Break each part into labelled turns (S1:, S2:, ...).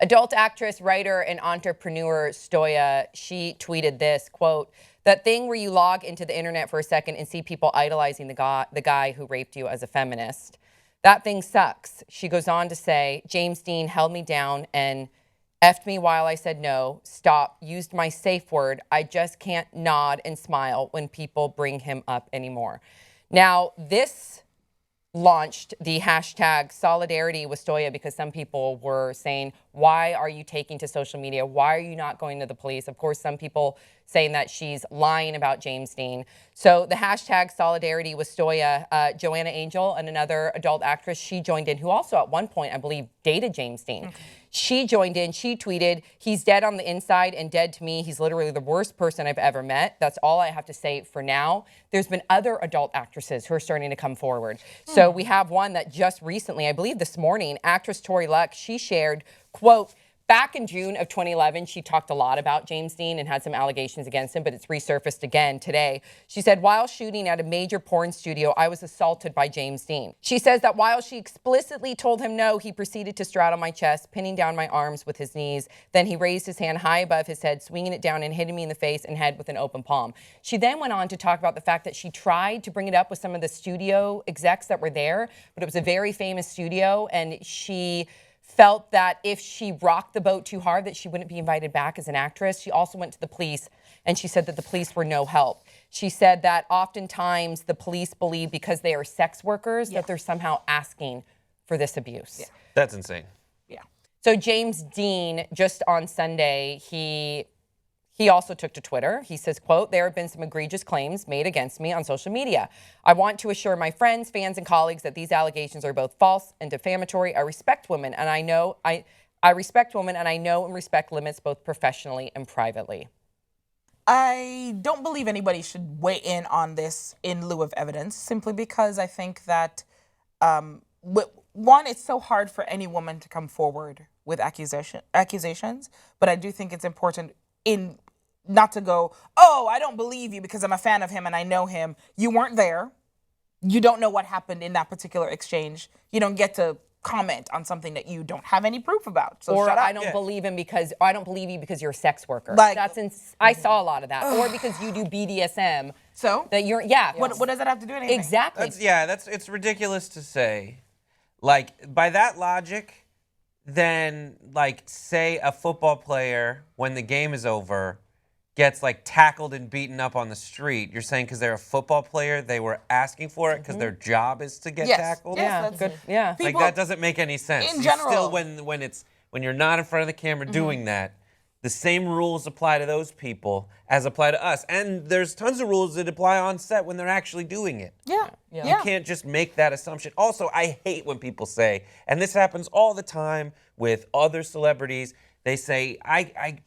S1: Adult actress, writer, and entrepreneur Stoya, she tweeted this, quote, "That thing where you log into the internet for a second and see people idolizing the guy who raped you as a feminist. That thing sucks." She goes on to say, "James Deen held me down and effed me while I said no, stop, used my safe word. I just can't nod and smile when people bring him up anymore." Now, this launched the hashtag solidarity with Stoya because some people were saying, why are you taking to social media? Why are you not going to the police? Of course, some people saying that she's lying about James Deen. So the hashtag solidarity with Stoya, Joanna Angel and another adult actress, she joined in, who also at one point, I believe, dated James Deen. Okay. She joined in, she tweeted, "He's dead on the inside and dead to me. He's literally the worst person I've ever met. That's all I have to say for now." There's been other adult actresses who are starting to come forward. So we have one that just recently, I believe this morning, actress Tori Luck, she shared, quote, "Back in June of 2011, she talked a lot about James Deen and had some allegations against him, but it's resurfaced again today." She said, "While shooting at a major porn studio, I was assaulted by James Deen." She says that while she explicitly told him no, he proceeded to straddle my chest, pinning down my arms with his knees. Then he raised his hand high above his head, swinging it down and hitting me in the face and head with an open palm. She then went on to talk about the fact that she tried to bring it up with some of the studio execs that were there, but it was a very famous studio, and she felt that if she rocked the boat too hard, that she wouldn't be invited back as an actress. She also went to the police, and she said that the police were no help. She said that oftentimes the police believe because they are sex workers that they're somehow asking for this abuse.
S2: Yeah. That's insane.
S1: Yeah. So James Deen, just on Sunday, he also took to Twitter. He says, quote, "There have been some egregious claims made against me on social media. I want to assure my friends, fans, and colleagues that these allegations are both false and defamatory. I respect women, and I know I respect women, and I know and respect limits both professionally and privately."
S3: I don't believe anybody should weigh in on this in lieu of evidence, simply because I think that, one, it's so hard for any woman to come forward with accusations, but I do think it's important not to go, "Oh, I don't believe you because I'm a fan of him and I know him." You weren't there. You don't know what happened in that particular exchange. You don't get to comment on something that you don't have any proof about. So
S1: or
S3: shut up.
S1: I don't believe him because I don't believe you because you're a sex worker.
S3: Like,
S1: I saw a lot of that. Or because you do BDSM.
S3: So
S1: that you're
S3: What does that have to do with anything?
S1: Exactly.
S2: It's ridiculous to say. Like, by that logic, then, like, say a football player, when the game is over, gets, like, tackled and beaten up on the street. You're saying because they're a football player, they were asking for it because their job is to get tackled?
S1: Yeah, good. Yeah.
S2: Like, that doesn't make any sense.
S3: In general.
S2: Still, when you're not in front of the camera doing that, the same rules apply to those people as apply to us. And there's tons of rules that apply on set when they're actually doing it.
S3: Yeah.
S2: You can't just make that assumption. Also, I hate when people say, and this happens all the time with other celebrities, they say, I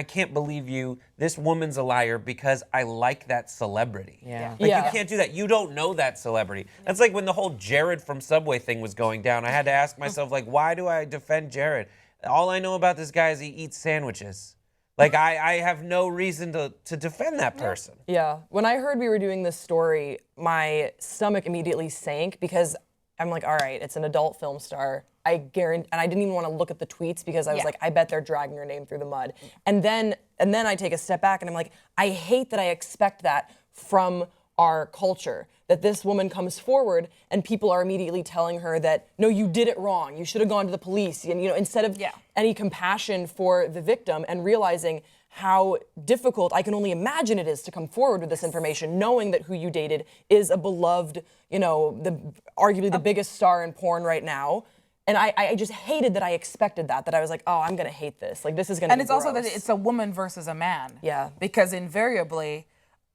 S2: can't believe you. This woman's a liar because I like that celebrity.
S1: Yeah.
S2: You can't do that. You don't know that celebrity. That's like when the whole Jared from Subway thing was going down. I had to ask myself, like, why do I defend Jared? All I know about this guy is he eats sandwiches. Like, I have no reason to defend that person.
S4: Yeah. When I heard we were doing this story, my stomach immediately sank because I'm like, all right, it's an adult film star. I guarantee, and I didn't even want to look at the tweets because I was like, I bet they're dragging her name through the mud. And then I take a step back and I'm like, I hate that I expect that from our culture, that this woman comes forward and people are immediately telling her that, no, you did it wrong. You should have gone to the police. And, instead of any compassion for the victim and realizing how difficult, I can only imagine it is to come forward with this information, knowing that who you dated is a beloved, arguably the biggest star in porn right now. And I just hated that I expected that I was like, oh, I'm going to hate this. Like, this is going to be
S3: And it's also that it's a woman versus a man.
S4: Yeah.
S3: Because invariably,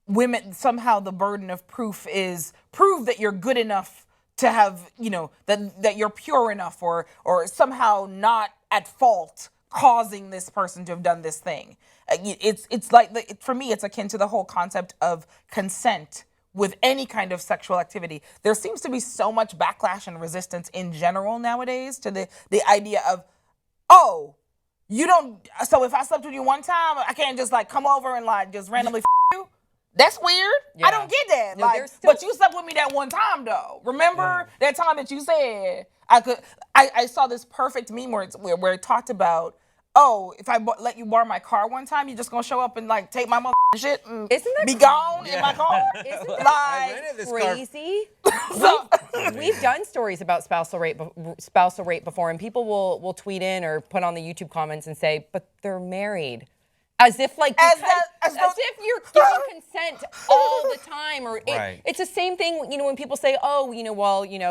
S3: women, somehow the burden of proof is prove that you're good enough to have, that you're pure enough or somehow not at fault causing this person to have done this thing. It's like, for me, it's akin to the whole concept of consent with any kind of sexual activity. There seems to be so much backlash and resistance in general nowadays to the idea of, oh, you don't, so if I slept with you one time, I can't just like come over and like just randomly you? That's weird.
S1: Yeah.
S3: I don't get that.
S1: No,
S3: like,
S1: there's still-
S3: but you slept with me that one time though. Remember that time that you said I saw this perfect meme where it talked about, oh, if I let you borrow my car one time, you're just gonna show up and like take my shit and
S1: Isn't that
S3: be gone in my car?
S1: Isn't
S3: like,
S2: I rented this car.
S1: crazy?
S3: so,
S1: We've done stories about spousal rape before, and people will tweet in or put on the YouTube comments and say, "But they're married," as if like
S3: As
S1: if you're giving consent all the time, or
S2: Right.
S1: it's the same thing. When people say, "Oh,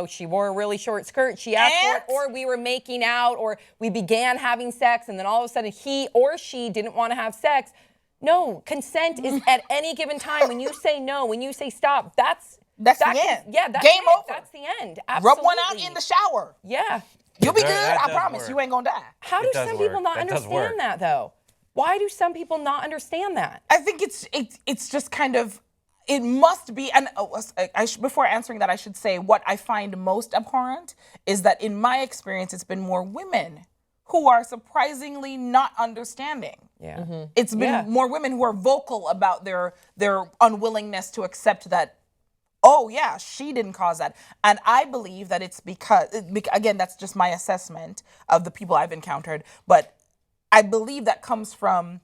S1: she wore a really short skirt, she asked for it, or we were making out, or we began having sex, and then all of a sudden he or she didn't want to have sex." No, consent is at any given time. When you say no, when you say stop, that's
S3: the end.
S1: Yeah, that's
S3: Game
S1: it.
S3: over.
S1: That's the end. Absolutely.
S3: Rub one out in the shower.
S1: Yeah.
S3: You'll be good.
S2: That
S3: I
S2: does
S3: promise.
S2: work.
S3: You ain't gonna die.
S1: How do
S2: does
S1: some
S2: work.
S1: people not
S2: That does work.
S1: understand that though? Why do some people not understand that?
S3: I think it's just kind of, it must be, and before answering that, I should say what I find most abhorrent is that in my experience, it's been more women who are surprisingly not understanding.
S1: Yeah. Mm-hmm.
S3: It's been more women who are vocal about their unwillingness to accept that, oh yeah, she didn't cause that. And I believe that it's because, again, that's just my assessment of the people I've encountered, but I believe that comes from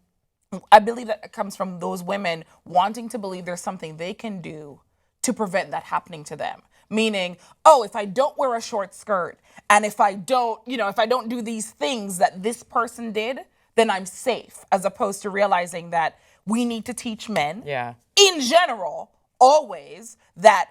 S3: those women wanting to believe there's something they can do to prevent that happening to them. Meaning, oh, if I don't wear a short skirt and if I don't do these things that this person did, then I'm safe, as opposed to realizing that we need to teach men in general, always, that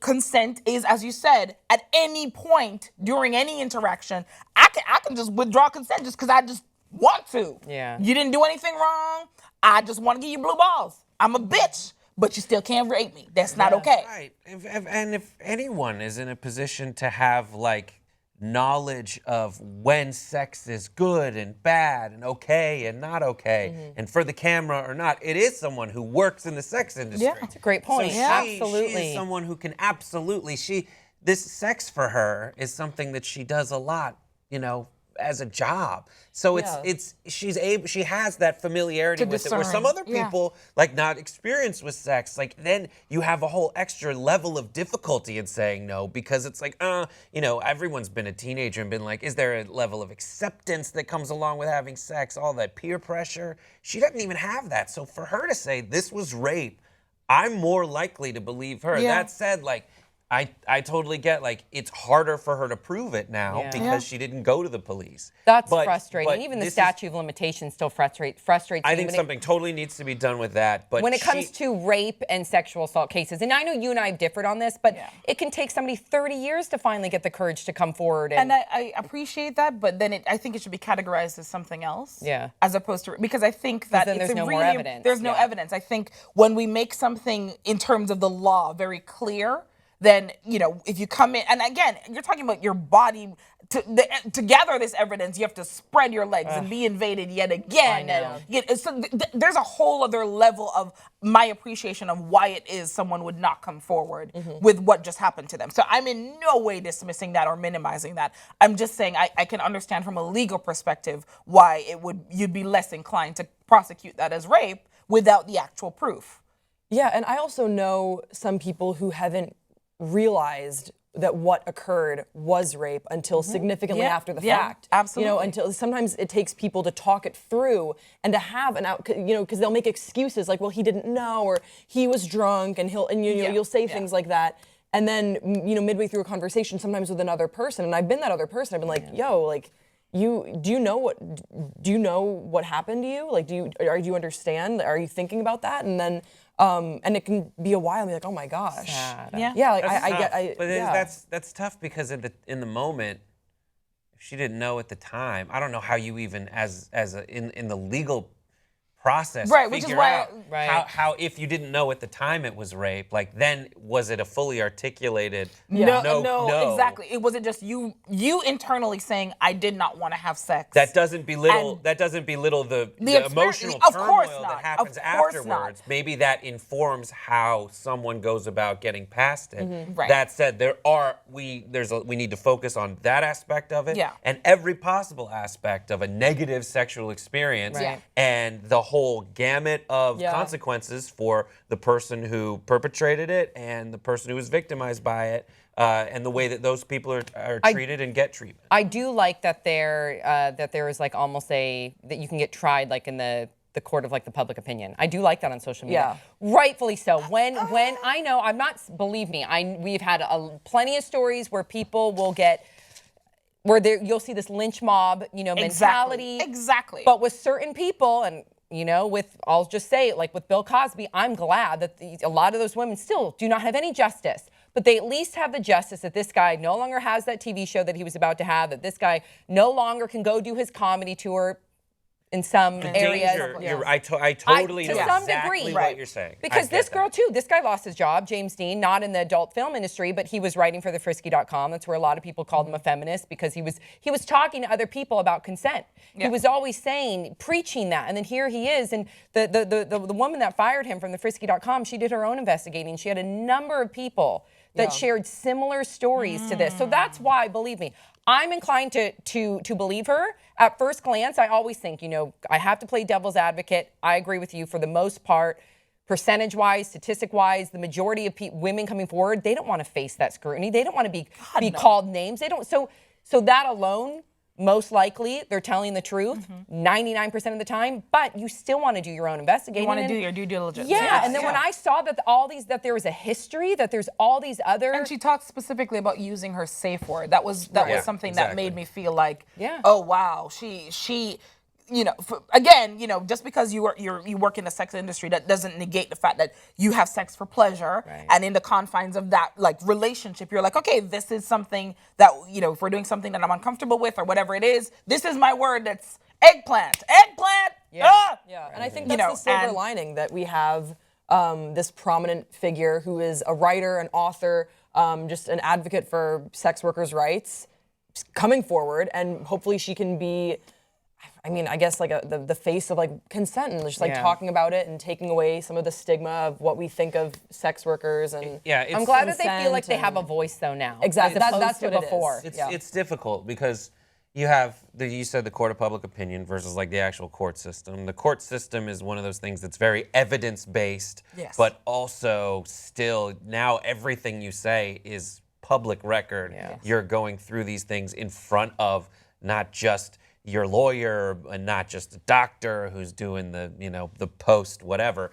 S3: consent is, as you said, at any point during any interaction, I can just withdraw consent just because I just want to.
S1: Yeah.
S3: You didn't do anything wrong. I just want to give you blue balls. I'm a bitch, but you still can't rape me. That's not okay.
S2: Right. If anyone is in a position to have like knowledge of when sex is good and bad and okay and not okay, and for the camera or not, it is someone who works in the sex industry.
S3: Yeah.
S1: That's a great point.
S2: So
S1: Absolutely.
S2: She is someone who can this sex for her is something that she does a lot, as a job. So she has that familiarity
S3: To
S2: with it, where some
S3: discern.
S2: other people like not experienced with sex, like then you have a whole extra level of difficulty in saying no, because it's like, everyone's been a teenager and been like, is there a level of acceptance that comes along with having sex, all that peer pressure? She doesn't even have that. So for her to say this was rape, I'm more likely to believe her.
S3: Yeah.
S2: That said, like, I totally get, like, it's harder for her to prove it now because she didn't go to the police.
S1: That's
S2: But
S1: frustrating. Even the
S2: this
S1: statute of limitations still frustrates
S2: I
S1: me.
S2: think something totally needs to be done with that. But
S1: When it comes to rape and sexual assault cases, and I know you and I have differed on this, but it can take somebody 30 years to finally get the courage to come forward.
S3: And I appreciate that, but then I think it should be categorized as something else.
S1: Yeah.
S3: As opposed to, because I think that
S1: then
S3: it's
S1: there's no more
S3: really,
S1: evidence.
S3: there's no
S1: Yeah.
S3: evidence. I think when we make something in terms of the law very clear, then, if you come in, and again, you're talking about your body, to gather this evidence, you have to spread your legs and be invaded yet again. There's a whole other level of my appreciation of why it is someone would not come forward with what just happened to them. So I'm in no way dismissing that or minimizing that. I'm just saying I can understand from a legal perspective why you'd be less inclined to prosecute that as rape without the actual proof.
S4: Yeah, and I also know some people who haven't realized that what occurred was rape until significantly after the fact.
S3: Absolutely.
S4: Until sometimes it takes people to talk it through and to have an out, because they'll make excuses like, well, he didn't know, or he was drunk, and you'll say things like that. And then, midway through a conversation, sometimes with another person, and I've been that other person, I've been like, yo, like, do you know what happened to you? Like, do you understand? Are you thinking about that? And then, and it can be a while and be like, oh my gosh.
S1: Sad.
S4: Yeah, like
S2: That's tough because in the moment, if she didn't know at the time, I don't know how you even in the legal process
S3: which is
S2: figure
S3: why
S2: out how if you didn't know at the time it was rape, like then was it a fully articulated
S3: no, exactly. It wasn't just you internally saying I did not want to have sex.
S2: That doesn't belittle the emotional turmoil that happens afterwards. Maybe that informs how someone goes about getting past it.
S3: Right.
S2: That said, we need to focus on that aspect of it
S3: Yeah.
S2: and every possible aspect of a negative sexual experience
S3: Right.
S2: and the whole gamut of
S4: Yeah.
S2: consequences for the person who perpetrated it and the person who was victimized by it, and the way that those people are treated and get treatment.
S1: I do like that there is like almost that you can get tried like in the court of like the public opinion. I do like that on social media.
S4: Yeah.
S1: Rightfully so. When I know, I'm not, believe me, we've had plenty of stories where people will get, you'll see this lynch mob, mentality.
S3: Exactly.
S1: But with certain people, and I'll just say it, like with Bill Cosby, I'm glad that a lot of those women still do not have any justice. But they at least have the justice that this guy no longer has that TV show that he was about to have, that this guy no longer can go do his comedy tour in some areas.
S2: Danger, I totally know
S1: to some
S2: exactly
S1: degree.
S2: what you're saying.
S1: Because this girl too, this guy lost his job, James Deen, not in the adult film industry, but he was writing for thefrisky.com. That's where a lot of people called him a feminist, because he was talking to other people about consent. He was always preaching that, and then here he is, and the woman that fired him from thefrisky.com, she did her own investigating. She had a number of people that shared similar stories to this. So that's why, believe me, I'm inclined to believe her. At first glance, I always think, I have to play devil's advocate. I agree with you for the most part. Percentage-wise, statistic-wise, the majority of women coming forward, they don't want to face that scrutiny. They don't want to be called names. They don't. So that alone, most likely, they're telling the truth 99% of the time. But you still want to do your own investigating.
S3: You want to do your due diligence.
S1: Yeah, and then when I saw that there was a history, that there's all these other.
S3: And she talked specifically about using her safe word. That was something that made me feel like, oh wow, she. Again, just because you work in the sex industry, that doesn't negate the fact that you have sex for pleasure, and in the confines of that relationship, you're like, okay, this is something that if we're doing something that I'm uncomfortable with or whatever it is, this is my word. That's eggplant.
S4: Yeah, and I think that's the silver lining, that we have this prominent figure who is a writer, an author, just an advocate for sex workers' rights, coming forward, and hopefully she can be. I guess the face of consent, and just talking about it and taking away some of the stigma of what we think of sex workers. And
S1: I'm glad that they feel like they have a voice though now.
S4: Exactly, that's what
S1: before.
S4: It is.
S2: It's difficult because you have you said the court of public opinion versus the actual court system. The court system is one of those things that's very evidence-based, but also still now everything you say is public record. You're going through these things in front of not just your lawyer and not just a doctor who's doing the post whatever,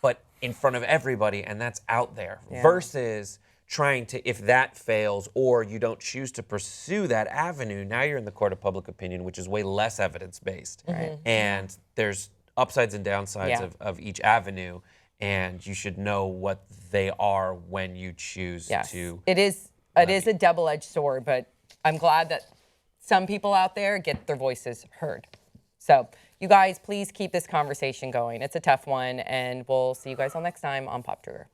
S2: but in front of everybody, and that's out there. Versus trying to, if that fails or you don't choose to pursue that avenue, now you're in the court of public opinion, which is way less evidence-based. And there's upsides and downsides of each avenue, and you should know what they are when you choose to. It is
S1: a double-edged sword, but I'm glad that some people out there get their voices heard. So you guys, please keep this conversation going. It's a tough one, and we'll see you guys all next time on Pop Trigger.